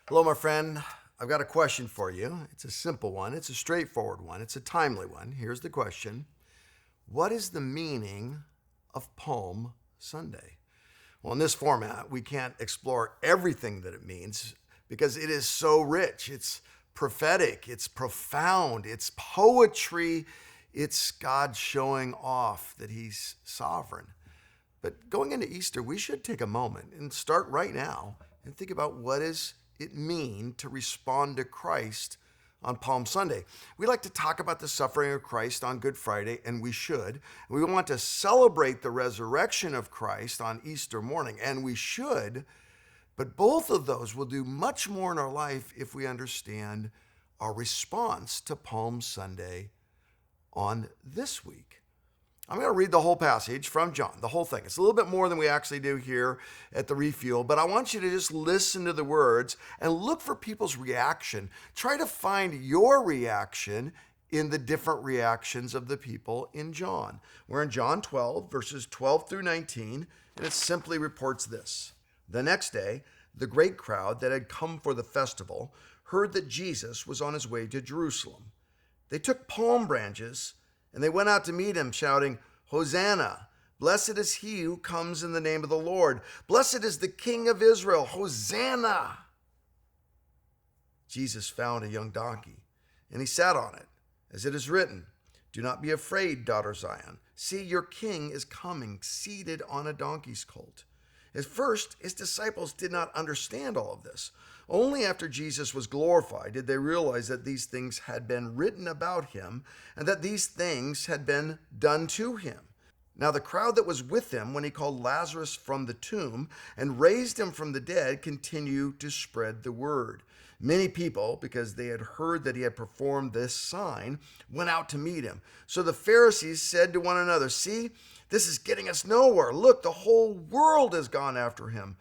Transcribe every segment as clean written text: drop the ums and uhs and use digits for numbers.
Hello, my friend. I've got a question for you. It's a simple one, it's a straightforward one, it's a timely one. Here's the question: what is the meaning of Palm Sunday? Well, in this format, we can't explore everything that it means because it is so rich. It's prophetic, it's profound, it's poetry, it's God showing off that He's sovereign. But going into Easter, we should take a moment and start right now and think about what does it mean to respond to Christ on Palm Sunday. We like to talk about the suffering of Christ on Good Friday, and we should. We want to celebrate the resurrection of Christ on Easter morning, and we should. But both of those will do much more in our life if we understand our response to Palm Sunday on this week. I'm going to read the whole passage from John, the whole thing. It's a little bit more than we actually do here at the Refuel, but I want you to just listen to the words and look for people's reaction. Try to find your reaction in the different reactions of the people in John. We're in John 12, verses 12 through 19, and it simply reports this. The next day, the great crowd that had come for the festival heard that Jesus was on his way to Jerusalem. They took palm branches and they went out to meet him, shouting, "Hosanna! Blessed is he who comes in the name of the Lord. Blessed is the King of Israel. Hosanna!" Jesus found a young donkey, and he sat on it, as it is written, "Do not be afraid, daughter Zion. See, your king is coming, seated on a donkey's colt." At first, his disciples did not understand all of this. Only after Jesus was glorified did they realize that these things had been written about him and that these things had been done to him. Now the crowd that was with him when he called Lazarus from the tomb and raised him from the dead continued to spread the word. Many people, because they had heard that he had performed this sign, went out to meet him. So the Pharisees said to one another, "See, this is getting us nowhere. Look, the whole world has gone after him."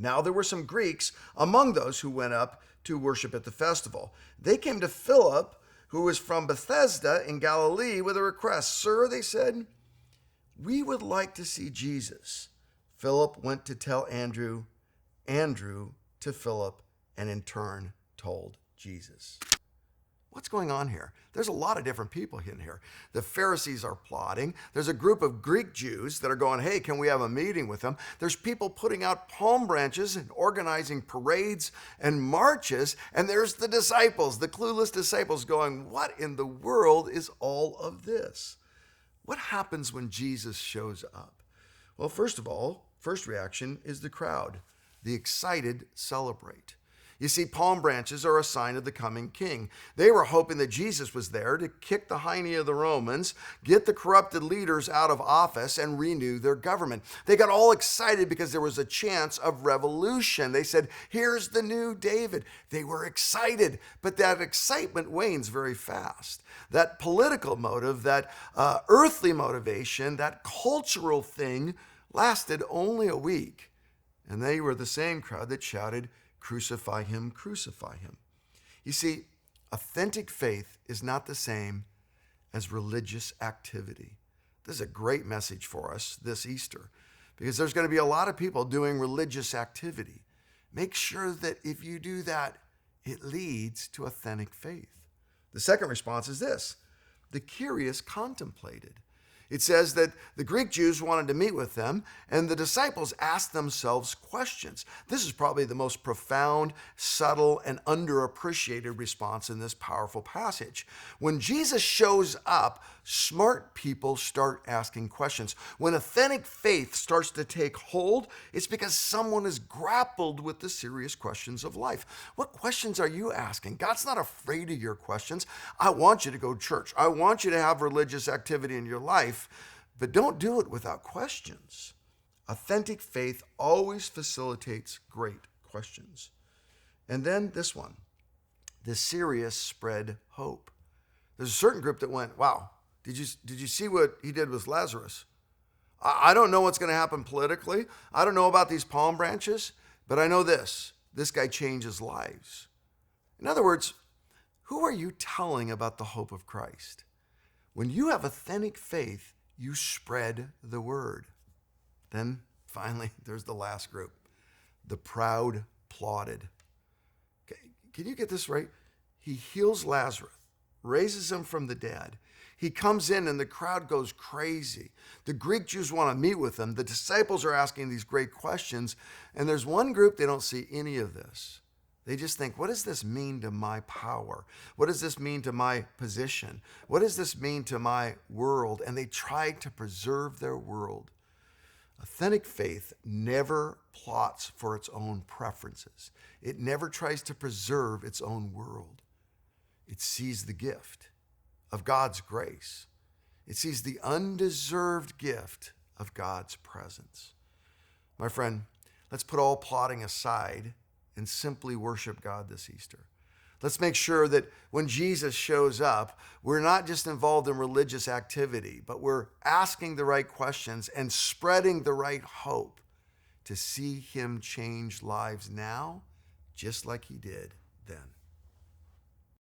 Now there were some Greeks among those who went up to worship at the festival. They came to Philip, who was from Bethsaida in Galilee, with a request. "Sir," they said, "we would like to see Jesus." Philip went to tell Andrew, Andrew to Philip, and in turn told Jesus. What's going on here? There's a lot of different people in here. The Pharisees are plotting. There's a group of Greek Jews that are going, "Hey, can we have a meeting with them?" There's people putting out palm branches and organizing parades and marches. And there's the disciples, the clueless disciples going, "What in the world is all of this?" What happens when Jesus shows up? Well, first of all, first reaction is the crowd. The excited celebrate. You see, palm branches are a sign of the coming king. They were hoping that Jesus was there to kick the hiney of the Romans, get the corrupted leaders out of office, and renew their government. They got all excited because there was a chance of revolution. They said, "Here's the new David." They were excited, but that excitement wanes very fast. That political motive, that earthly motivation, that cultural thing lasted only a week. And they were the same crowd that shouted, "Crucify him, crucify him." You see, authentic faith is not the same as religious activity. This is a great message for us this Easter because there's going to be a lot of people doing religious activity. Make sure that if you do that, it leads to authentic faith. The second response is this: the curious contemplated. It says that the Greek Jews wanted to meet with them, and the disciples asked themselves questions. This is probably the most profound, subtle, and underappreciated response in this powerful passage. When Jesus shows up, smart people start asking questions. When authentic faith starts to take hold, it's because someone has grappled with the serious questions of life. What questions are you asking? God's not afraid of your questions. I want you to go to church. I want you to have religious activity in your life. But don't do it without questions. Authentic faith always facilitates great questions. And then this one, the serious spread hope. There's a certain group that went, "Wow, did you see what he did with Lazarus? I don't know what's going to happen politically. I don't know about these palm branches, but I know this guy changes lives." In other words, who are you telling about the hope of Christ? When you have authentic faith, you spread the word. Then finally, there's the last group. The proud plotted. Can you get this right? He heals Lazarus, raises him from the dead. He comes in and the crowd goes crazy. The Greek Jews want to meet with him. The disciples are asking these great questions. And there's one group, they don't see any of this. They just think, what does this mean to my power? What does this mean to my position? What does this mean to my world? And they try to preserve their world. Authentic faith never plots for its own preferences. It never tries to preserve its own world. It sees the gift of God's grace. It sees the undeserved gift of God's presence. My friend, let's put all plotting aside and simply worship God this Easter. Let's make sure that when Jesus shows up, we're not just involved in religious activity, but we're asking the right questions and spreading the right hope to see him change lives now, just like he did then.